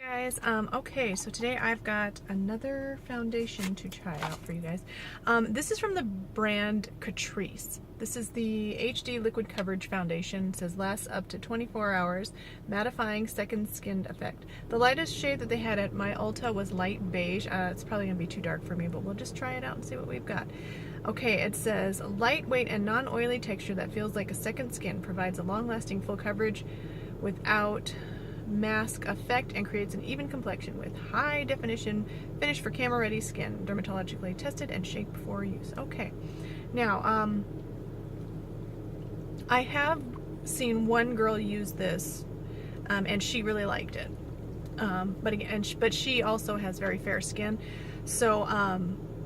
Guys, okay, so today I've got another foundation to try out for you guys. This is from the brand Catrice. This is the HD Liquid Coverage Foundation. It says lasts up to 24 hours, mattifying second skinned effect. The lightest shade that they had at my Ulta was light beige. It's probably gonna be too dark for me, but we'll just try it out and see what we've got. Okay, it says lightweight and non-oily texture that feels like a second skin, provides a long-lasting full coverage without mask effect and creates an even complexion with high definition finish for camera ready skin, dermatologically tested and shaped for use. Okay, now I have seen one girl use this and she really liked it, but she also has very fair skin, so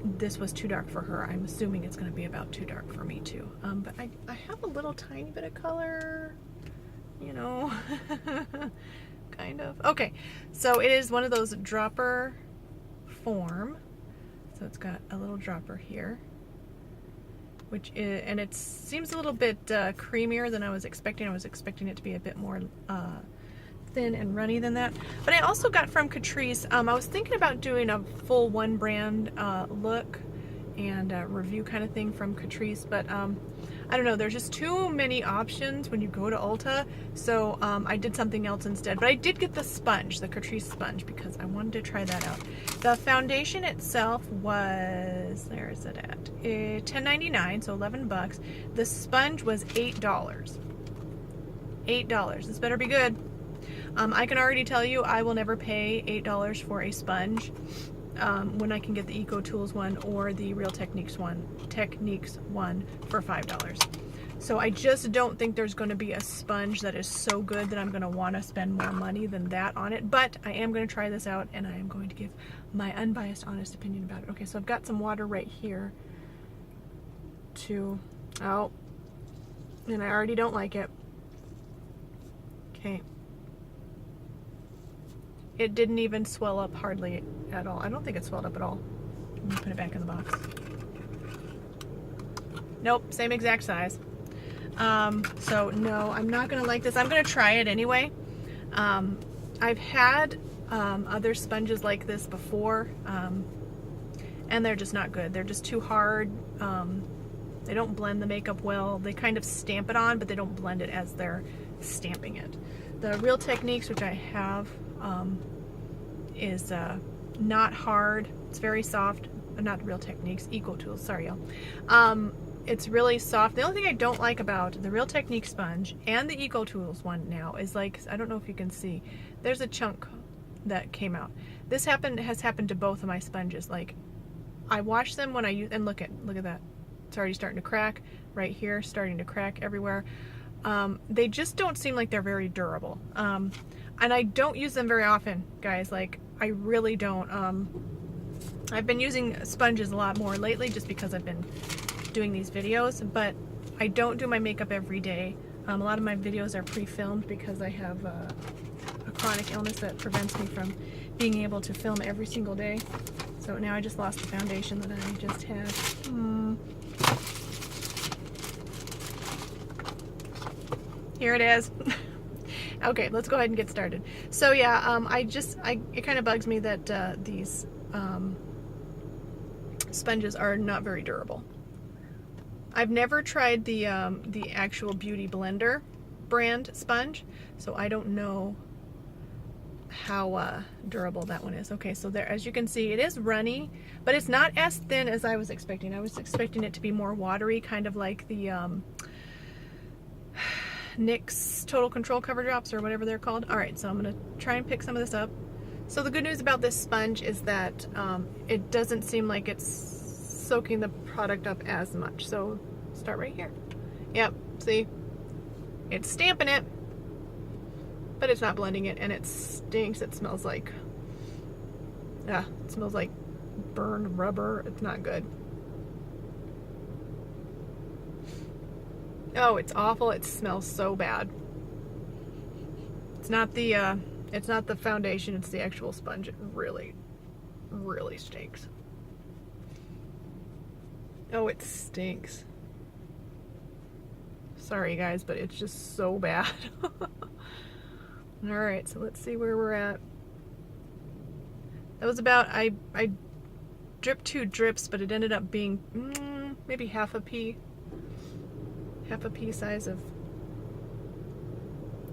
this was too dark for her. I'm assuming it's going to be about too dark for me too, but I have a little tiny bit of color, you know. Kind of. Okay, so it is one of those dropper form. So it's got a little dropper here, which is, and it seems a little bit creamier than I was expecting. I was expecting it to be a bit more thin and runny than that. But I also got from Catrice, I was thinking about doing a full one brand look and review kind of thing from Catrice, but I don't know, there's just too many options when you go to Ulta, so I did something else instead. But I did get the sponge, the Catrice sponge, because I wanted to try that out. The foundation itself was, where is it at? $10.99, so 11 bucks. The sponge was $8. $8. This better be good. I can already tell you I will never pay $8 for a sponge when I can get the Eco Tools one or the Real Techniques one for $5. So I just don't think there's going to be a sponge that is so good that I'm going to want to spend more money than that on it. But I am going to try this out and I am going to give my unbiased, honest opinion about it. Okay, so I've got some water right here to, oh, and I already don't like it. Okay. It didn't even swell up hardly at all. I don't think it swelled up at all. Let me put it back in the box. Nope, same exact size. So no, I'm not gonna like this. I'm gonna try it anyway. I've had other sponges like this before, and they're just not good. They're just too hard. They don't blend the makeup well. They kind of stamp it on, but they don't blend it as they're stamping it. The Real Techniques, which I have, is not hard. It's very soft. Not Real Techniques, Eco Tools, sorry y'all. It's really soft. The only thing I don't like about the Real Techniques sponge and the Eco Tools one now is, like, I don't know if you can see, there's a chunk that came out. This has happened to both of my sponges. Like, I wash them when I use, and look at that. It's already starting to crack right here, starting to crack everywhere. They just don't seem like they're very durable. And I don't use them very often, guys. Like, I really don't. I've been using sponges a lot more lately just because I've been doing these videos, but I don't do my makeup every day. A lot of my videos are pre-filmed because I have a chronic illness that prevents me from being able to film every single day. So now I just lost the foundation that I just had. Here it is. Okay, let's go ahead and get started. So yeah, it kind of bugs me that these sponges are not very durable. I've never tried the actual Beauty Blender brand sponge, so I don't know how durable that one is. Okay, so there, as you can see, it is runny, but it's not as thin as I was expecting. I was expecting it to be more watery, kind of like the NYX Total Control Cover Drops or whatever they're called. Alright, so I'm going to try and pick some of this up. So the good news about this sponge is that it doesn't seem like it's soaking the product up as much. So start right here. Yep, see? It's stamping it, but it's not blending it, and it stinks. It smells like, it smells like burned rubber. It's not good. Oh, it's awful. It smells so bad. It's not the foundation, it's the actual sponge. It really, really stinks. Oh, it stinks. Sorry guys, but it's just so bad. Alright, so let's see where we're at. That was about, I dripped 2 drips, but it ended up being maybe half a pea size of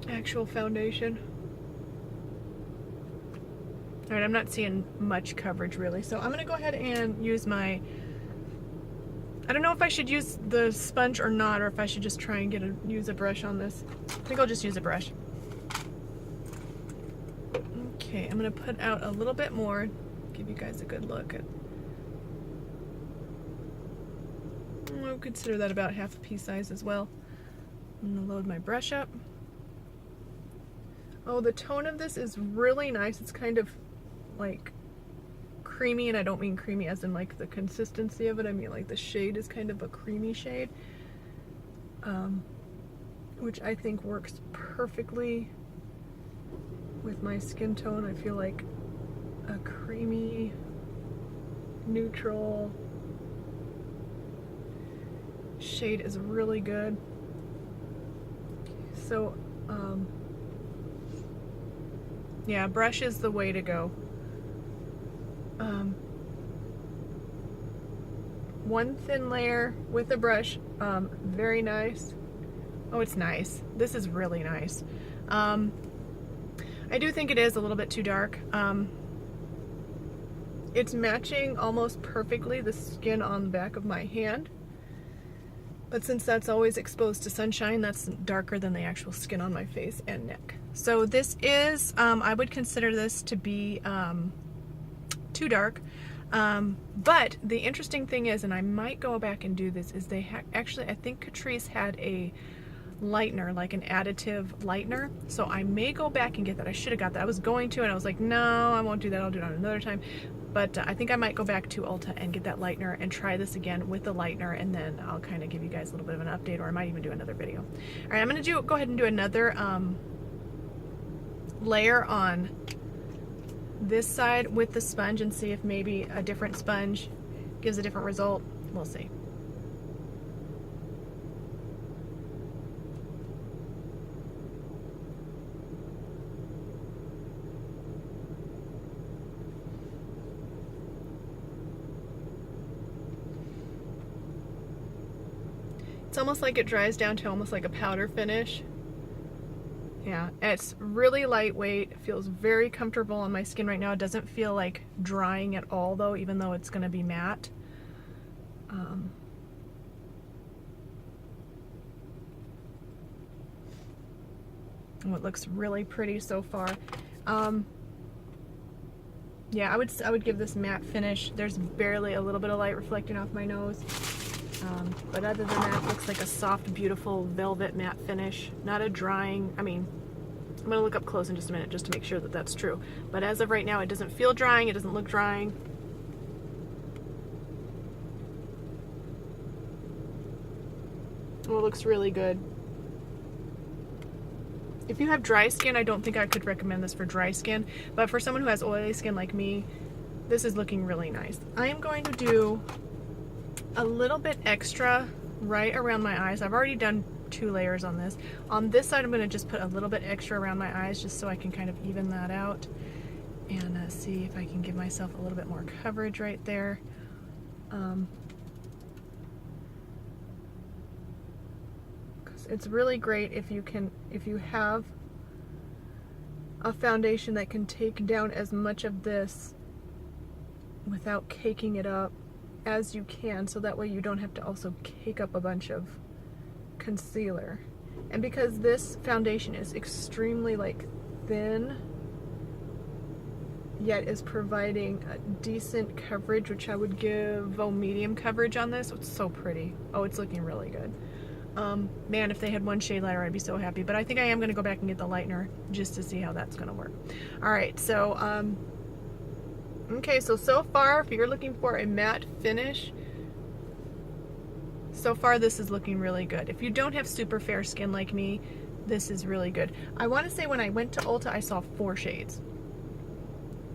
actual foundation. All right, I'm not seeing much coverage really, so I'm gonna go ahead and use my, I don't know if I should use the sponge or not, or if I should just try and use a brush on this. I think I'll just use a brush. Okay, I'm gonna put out a little bit more, give you guys a good look at, I'll consider that about half a pea size as well. I'm gonna load my brush up. Oh, the tone of this is really nice. It's kind of like creamy, and I don't mean creamy as in like the consistency of it. I mean like the shade is kind of a creamy shade, which I think works perfectly with my skin tone. I feel like a creamy, neutral shade is really good. So, yeah, brush is the way to go. One thin layer with a brush, very nice. Oh, it's nice. This is really nice. I do think it is a little bit too dark. It's matching almost perfectly the skin on the back of my hand. But since that's always exposed to sunshine, that's darker than the actual skin on my face and neck. So this is, I would consider this to be too dark. But the interesting thing is, and I might go back and do this, is they actually, I think Catrice had a lightener, like an additive lightener. So I may go back and get that. I should have got that. I was going to, and I was like, no, I won't do that. I'll do it on another time. But I think I might go back to Ulta and get that lightener and try this again with the lightener, and then I'll kind of give you guys a little bit of an update, or I might even do another video. All right, I'm going to go ahead and do another layer on this side with the sponge and see if maybe a different sponge gives a different result. We'll see. It's almost like it dries down to almost like a powder finish. Yeah, it's really lightweight. It feels very comfortable on my skin right now. It doesn't feel like drying at all though, even though it's gonna be matte. Oh, it looks really pretty so far. Yeah, I would give this matte finish. There's barely a little bit of light reflecting off my nose. But other than that, it looks like a soft, beautiful velvet matte finish. Not a drying, I mean, I'm going to look up close in just a minute just to make sure that that's true. But as of right now, it doesn't feel drying, it doesn't look drying. Oh, it looks really good. If you have dry skin, I don't think I could recommend this for dry skin. But for someone who has oily skin like me, this is looking really nice. I am going to do a little bit extra right around my eyes. I've already done 2 layers on this. On this side, I'm going to just put a little bit extra around my eyes just so I can kind of even that out and see if I can give myself a little bit more coverage right there. It's really great if you have a foundation that can take down as much of this without caking it up as you can, so that way you don't have to also cake up a bunch of concealer. And because this foundation is extremely like thin, yet is providing a decent coverage, which I would give medium coverage on this. It's so pretty. Oh, it's looking really good. Man, if they had one shade lighter, I'd be so happy. But I think I am going to go back and get the lightener just to see how that's going to work. All right, so okay, so far, if you're looking for a matte finish, so far this is looking really good. If you don't have super fair skin like me, this is really good. I want to say when I went to Ulta, I saw 4 shades.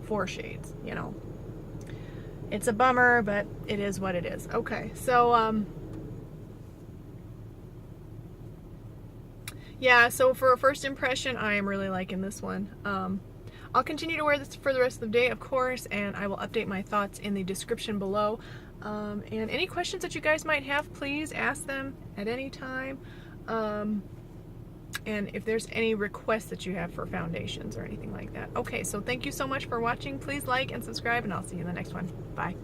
4 shades, you know. It's a bummer, but it is what it is. Okay, so yeah, so for a first impression, I am really liking this one. I'll continue to wear this for the rest of the day, of course, and I will update my thoughts in the description below. And any questions that you guys might have, please ask them at any time. And if there's any requests that you have for foundations or anything like that. Okay, so thank you so much for watching. Please like and subscribe, and I'll see you in the next one. Bye.